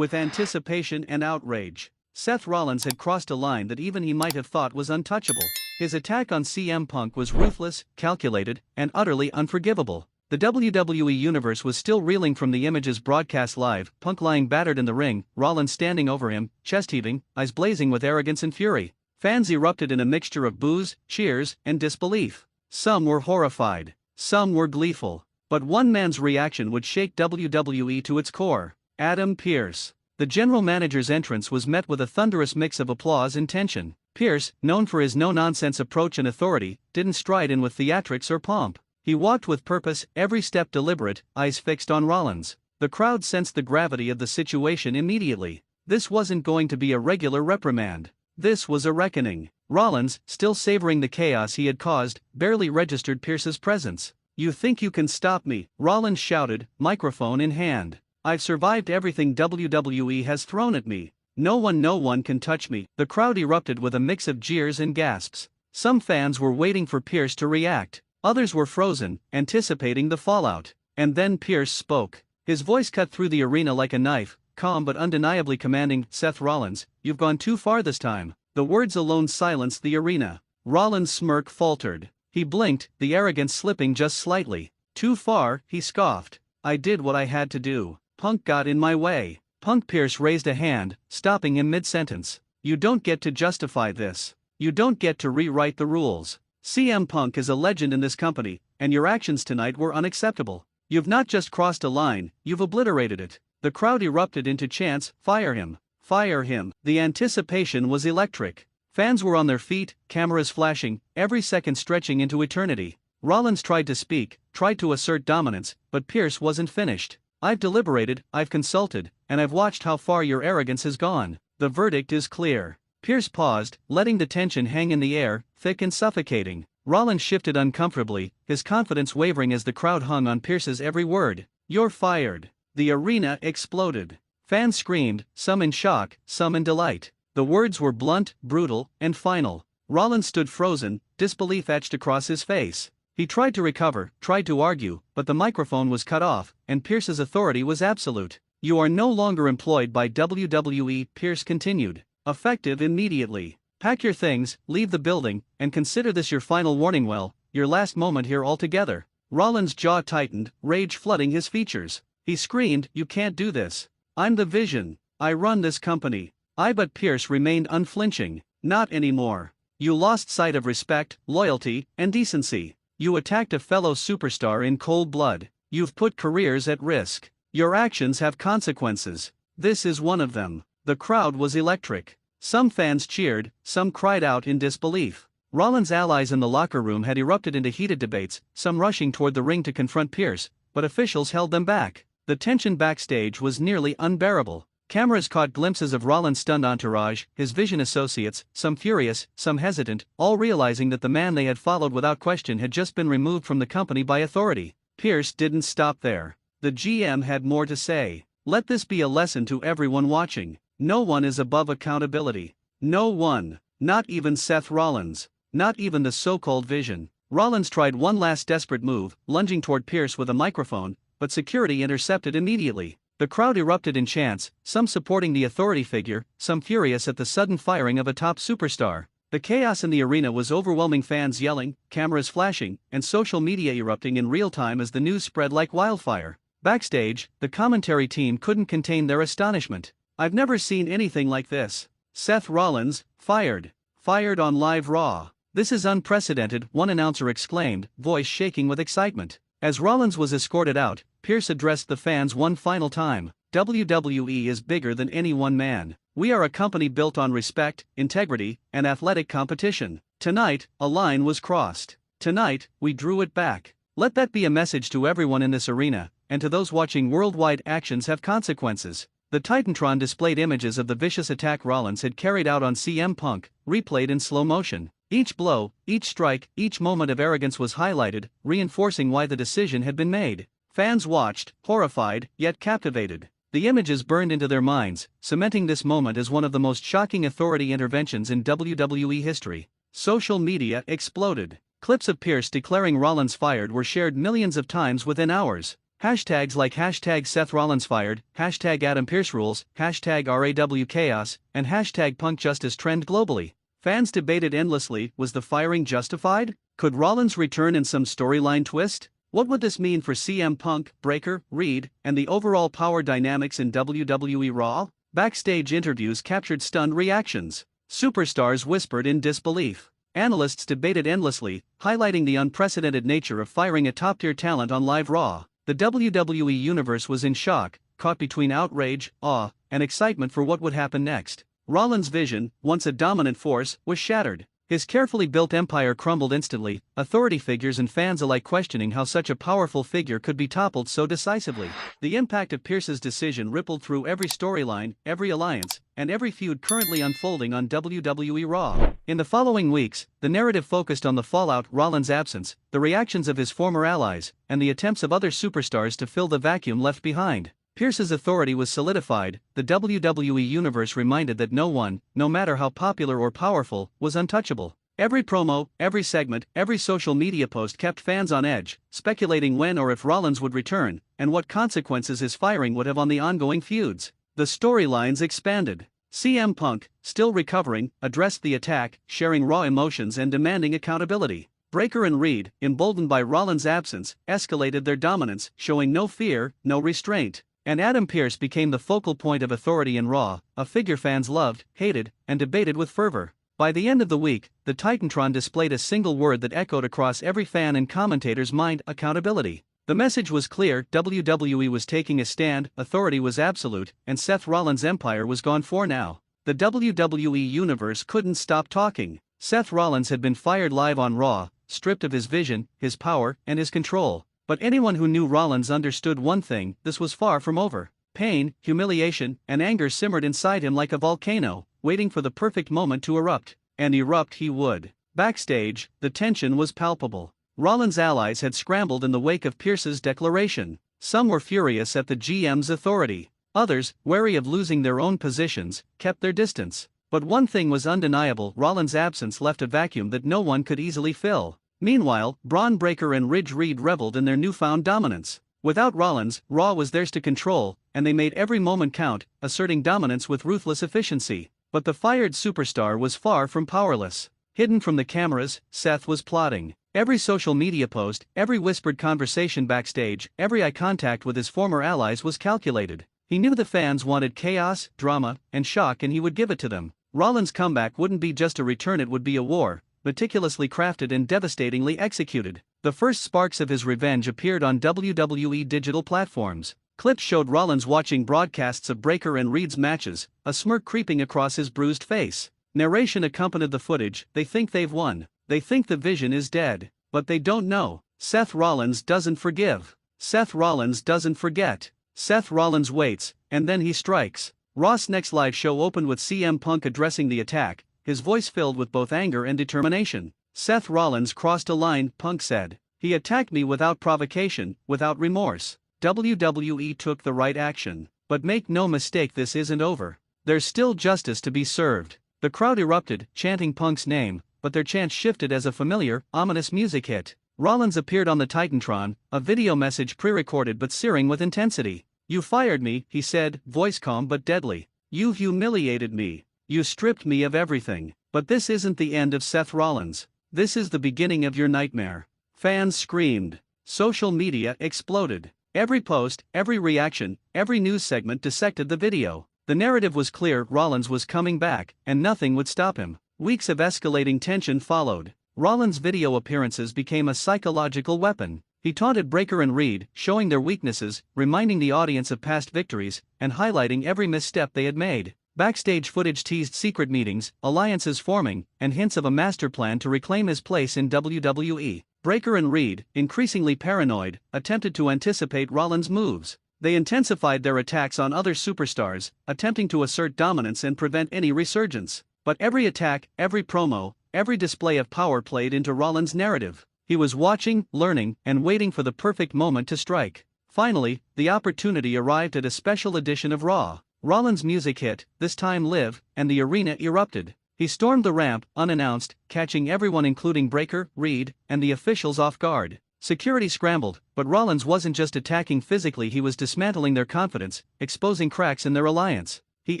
with anticipation and outrage. Seth Rollins had crossed a line that even he might have thought was untouchable. His attack on CM Punk was ruthless, calculated, and utterly unforgivable. The WWE Universe was still reeling from the images broadcast live, Punk lying battered in the ring, Rollins standing over him, chest heaving, eyes blazing with arrogance and fury. Fans erupted in a mixture of boos, cheers, and disbelief. Some were horrified. Some were gleeful. But one man's reaction would shake WWE to its core. Adam Pearce. The general manager's entrance was met with a thunderous mix of applause and tension. Pearce, known for his no-nonsense approach and authority, didn't stride in with theatrics or pomp. He walked with purpose, every step deliberate, eyes fixed on Rollins. The crowd sensed the gravity of the situation immediately. This wasn't going to be a regular reprimand. This was a reckoning. Rollins, still savoring the chaos he had caused, barely registered Pearce's presence. "You think you can stop me?" Rollins shouted, microphone in hand. "I've survived everything WWE has thrown at me. No one can touch me." The crowd erupted with a mix of jeers and gasps. Some fans were waiting for Pearce to react. Others were frozen, anticipating the fallout. And then Pearce spoke. His voice cut through the arena like a knife, calm but undeniably commanding. "Seth Rollins, you've gone too far this time." The words alone silenced the arena. Rollins' smirk faltered. He blinked, the arrogance slipping just slightly. "Too far," he scoffed. "I did what I had to do. Punk got in my way." Punk. Pearce raised a hand, stopping him mid-sentence. "You don't get to justify this. You don't get to rewrite the rules. CM Punk is a legend in this company, and your actions tonight were unacceptable. You've not just crossed a line, you've obliterated it." The crowd erupted into chants, "Fire him! Fire him!" The anticipation was electric. Fans were on their feet, cameras flashing, every second stretching into eternity. Rollins tried to speak, tried to assert dominance, but Pearce wasn't finished. "I've deliberated, I've consulted, and I've watched how far your arrogance has gone. The verdict is clear." Pearce paused, letting the tension hang in the air, thick and suffocating. Rollins shifted uncomfortably, his confidence wavering as the crowd hung on Pearce's every word. "You're fired." The arena exploded. Fans screamed, some in shock, some in delight. The words were blunt, brutal, and final. Rollins stood frozen, disbelief etched across his face. He tried to recover, tried to argue, but the microphone was cut off, and Pearce's authority was absolute. "You are no longer employed by WWE," Pearce continued. "Effective immediately. Pack your things, leave the building, and consider this your final warning, your last moment here altogether." Rollins' jaw tightened, rage flooding his features. He screamed, "You can't do this. I'm the Vision. I run this company." But Pearce remained unflinching. "Not anymore. You lost sight of respect, loyalty, and decency. You attacked a fellow superstar in cold blood. You've put careers at risk. Your actions have consequences. This is one of them." The crowd was electric. Some fans cheered, some cried out in disbelief. Rollins' allies in the locker room had erupted into heated debates, some rushing toward the ring to confront Pearce, but officials held them back. The tension backstage was nearly unbearable. Cameras caught glimpses of Rollins' stunned entourage, his Vision associates, some furious, some hesitant, all realizing that the man they had followed without question had just been removed from the company by authority. Pearce didn't stop there. The GM had more to say. "Let this be a lesson to everyone watching. No one is above accountability. No one. Not even Seth Rollins. Not even the so-called Vision." Rollins tried one last desperate move, lunging toward Pearce with a microphone, but security intercepted immediately. The crowd erupted in chants, some supporting the authority figure, some furious at the sudden firing of a top superstar. The chaos in the arena was overwhelming, fans yelling, cameras flashing, and social media erupting in real time as the news spread like wildfire. Backstage, the commentary team couldn't contain their astonishment. "I've never seen anything like this. Seth Rollins, fired. Fired on live Raw. This is unprecedented," one announcer exclaimed, voice shaking with excitement. As Rollins was escorted out, Pearce addressed the fans one final time. "WWE is bigger than any one man. We are a company built on respect, integrity, and athletic competition. Tonight, a line was crossed. Tonight, we drew it back. Let that be a message to everyone in this arena, and to those watching worldwide. Actions have consequences." The Titantron displayed images of the vicious attack Rollins had carried out on CM Punk, replayed in slow motion. Each blow, each strike, each moment of arrogance was highlighted, reinforcing why the decision had been made. Fans watched, horrified, yet captivated. The images burned into their minds, cementing this moment as one of the most shocking authority interventions in WWE history. Social media exploded. Clips of Pearce declaring Rollins fired were shared millions of times within hours. Hashtags like hashtag Seth Rollins fired, hashtag Adam Pearce rules, hashtag RAW chaos, and hashtag Punk Justice trend globally. Fans debated endlessly, was the firing justified? Could Rollins return in some storyline twist? What would this mean for CM Punk, Breakker, Reed, and the overall power dynamics in WWE Raw? Backstage interviews captured stunned reactions. Superstars whispered in disbelief. Analysts debated endlessly, highlighting the unprecedented nature of firing a top-tier talent on live Raw. The WWE Universe was in shock, caught between outrage, awe, and excitement for what would happen next. Rollins' vision, once a dominant force, was shattered. His carefully built empire crumbled instantly, authority figures and fans alike questioning how such a powerful figure could be toppled so decisively. The impact of Pearce's decision rippled through every storyline, every alliance, and every feud currently unfolding on WWE Raw. In the following weeks, the narrative focused on the fallout, Rollins' absence, the reactions of his former allies, and the attempts of other superstars to fill the vacuum left behind. Pearce's authority was solidified. The WWE Universe reminded that no one, no matter how popular or powerful, was untouchable. Every promo, every segment, every social media post kept fans on edge, speculating when or if Rollins would return, and what consequences his firing would have on the ongoing feuds. The storylines expanded. CM Punk, still recovering, addressed the attack, sharing raw emotions and demanding accountability. Breakker and Reed, emboldened by Rollins' absence, escalated their dominance, showing no fear, no restraint. And Adam Pearce became the focal point of authority in Raw, a figure fans loved, hated, and debated with fervor. By the end of the week, the Titantron displayed a single word that echoed across every fan and commentator's mind: accountability. The message was clear: WWE was taking a stand, authority was absolute, and Seth Rollins' empire was gone for now. The WWE Universe couldn't stop talking. Seth Rollins had been fired live on Raw, stripped of his vision, his power, and his control. But anyone who knew Rollins understood one thing: this was far from over. Pain, humiliation, and anger simmered inside him like a volcano, waiting for the perfect moment to erupt. And erupt he would. Backstage, the tension was palpable. Rollins' allies had scrambled in the wake of Pearce's declaration. Some were furious at the GM's authority. Others, wary of losing their own positions, kept their distance. But one thing was undeniable: Rollins' absence left a vacuum that no one could easily fill. Meanwhile, Braun Breakker and Reed reveled in their newfound dominance. Without Rollins, Raw was theirs to control, and they made every moment count, asserting dominance with ruthless efficiency. But the fired superstar was far from powerless. Hidden from the cameras, Seth was plotting. Every social media post, every whispered conversation backstage, every eye contact with his former allies was calculated. He knew the fans wanted chaos, drama, and shock, and he would give it to them. Rollins' comeback wouldn't be just a return, it would be a war, meticulously crafted and devastatingly executed. The first sparks of his revenge appeared on WWE digital platforms. Clips showed Rollins watching broadcasts of Breakker and Reed's matches, a smirk creeping across his bruised face. Narration accompanied the footage: they think they've won. They think the vision is dead. But they don't know. Seth Rollins doesn't forgive. Seth Rollins doesn't forget. Seth Rollins waits, and then he strikes. Raw's next live show opened with CM Punk addressing the attack, his voice filled with both anger and determination. Seth Rollins crossed a line, Punk said. He attacked me without provocation, without remorse. WWE took the right action. But make no mistake, this isn't over. There's still justice to be served. The crowd erupted, chanting Punk's name, but their chants shifted as a familiar, ominous music hit. Rollins appeared on the Titantron, a video message pre-recorded but searing with intensity. You fired me, he said, voice calm but deadly. You humiliated me. You stripped me of everything. But this isn't the end of Seth Rollins. This is the beginning of your nightmare. Fans screamed. Social media exploded. Every post, every reaction, every news segment dissected the video. The narrative was clear: Rollins was coming back, and nothing would stop him. Weeks of escalating tension followed. Rollins' video appearances became a psychological weapon. He taunted Breakker and Reed, showing their weaknesses, reminding the audience of past victories, and highlighting every misstep they had made. Backstage footage teased secret meetings, alliances forming, and hints of a master plan to reclaim his place in WWE. Breakker and Reed, increasingly paranoid, attempted to anticipate Rollins' moves. They intensified their attacks on other superstars, attempting to assert dominance and prevent any resurgence. But every attack, every promo, every display of power played into Rollins' narrative. He was watching, learning, and waiting for the perfect moment to strike. Finally, the opportunity arrived at a special edition of Raw. Rollins' music hit, this time live, and the arena erupted. He stormed the ramp, unannounced, catching everyone including Breakker, Reed, and the officials off guard. Security scrambled, but Rollins wasn't just attacking physically, he was dismantling their confidence, exposing cracks in their alliance. He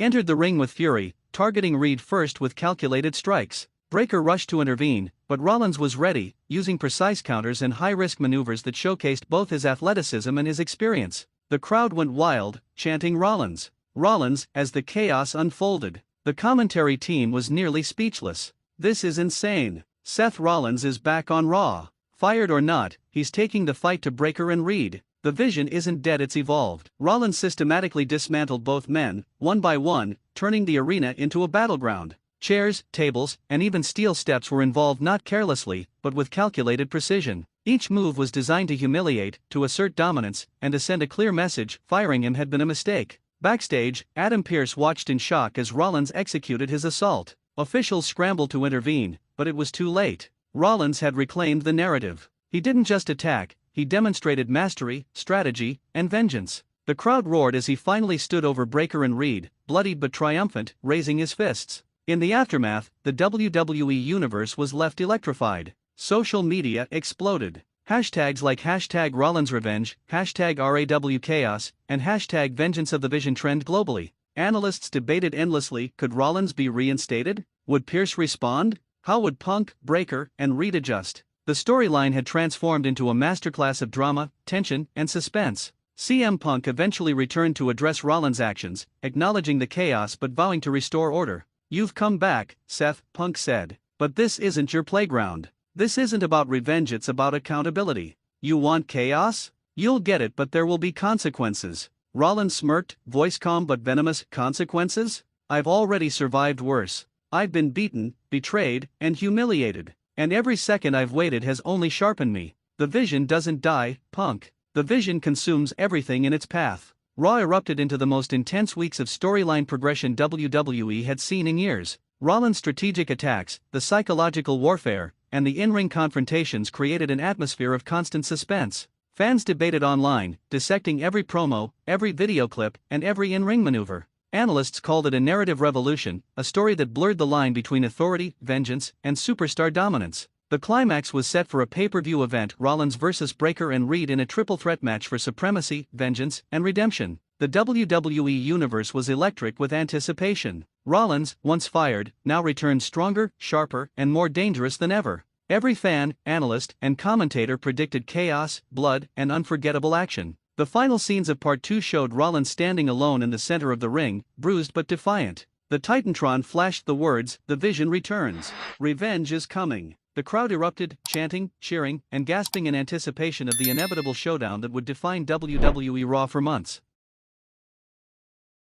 entered the ring with fury, targeting Reed first with calculated strikes. Breakker rushed to intervene, but Rollins was ready, using precise counters and high-risk maneuvers that showcased both his athleticism and his experience. The crowd went wild, chanting Rollins. Rollins, as the chaos unfolded. The commentary team was nearly speechless. This is insane. Seth Rollins is back on Raw. Fired or not, he's taking the fight to Breakker and Reed. The Vision isn't dead, it's evolved. Rollins systematically dismantled both men, one by one, turning the arena into a battleground. Chairs, tables, and even steel steps were involved, not carelessly, but with calculated precision. Each move was designed to humiliate, to assert dominance, and to send a clear message: firing him had been a mistake. Backstage, Adam Pearce watched in shock as Rollins executed his assault. Officials scrambled to intervene, but it was too late. Rollins had reclaimed the narrative. He didn't just attack, he demonstrated mastery, strategy, and vengeance. The crowd roared as he finally stood over Breakker and Reed, bloodied but triumphant, raising his fists. In the aftermath, the WWE Universe was left electrified. Social media exploded. Hashtags like #RollinsRevenge, #RAWChaos, and #Vengeance of the Vision trend globally. Analysts debated endlessly: could Rollins be reinstated? Would Pearce respond? How would Punk, Breakker, and Reed adjust? The storyline had transformed into a masterclass of drama, tension, and suspense. CM Punk eventually returned to address Rollins' actions, acknowledging the chaos but vowing to restore order. "You've come back, Seth," Punk said. "But this isn't your playground. This isn't about revenge, it's about accountability. You want chaos? You'll get it, but there will be consequences." Rollins smirked, voice calm but venomous. "Consequences? I've already survived worse. I've been beaten, betrayed, and humiliated. And every second I've waited has only sharpened me. The Vision doesn't die, Punk. The Vision consumes everything in its path." Raw erupted into the most intense weeks of storyline progression WWE had seen in years. Rollins' strategic attacks, the psychological warfare, and the in-ring confrontations created an atmosphere of constant suspense. Fans debated online, dissecting every promo, every video clip, and every in-ring maneuver. Analysts called it a narrative revolution, a story that blurred the line between authority, vengeance, and superstar dominance. The climax was set for a pay-per-view event: Rollins vs. Breakker and Reed in a triple threat match for supremacy, vengeance, and redemption. The WWE Universe was electric with anticipation. Rollins, once fired, now returned stronger, sharper, and more dangerous than ever. Every fan, analyst, and commentator predicted chaos, blood, and unforgettable action. The final scenes of Part 2 showed Rollins standing alone in the center of the ring, bruised but defiant. The Titantron flashed the words, "The Vision returns. Revenge is coming." The crowd erupted, chanting, cheering, and gasping in anticipation of the inevitable showdown that would define WWE Raw for months.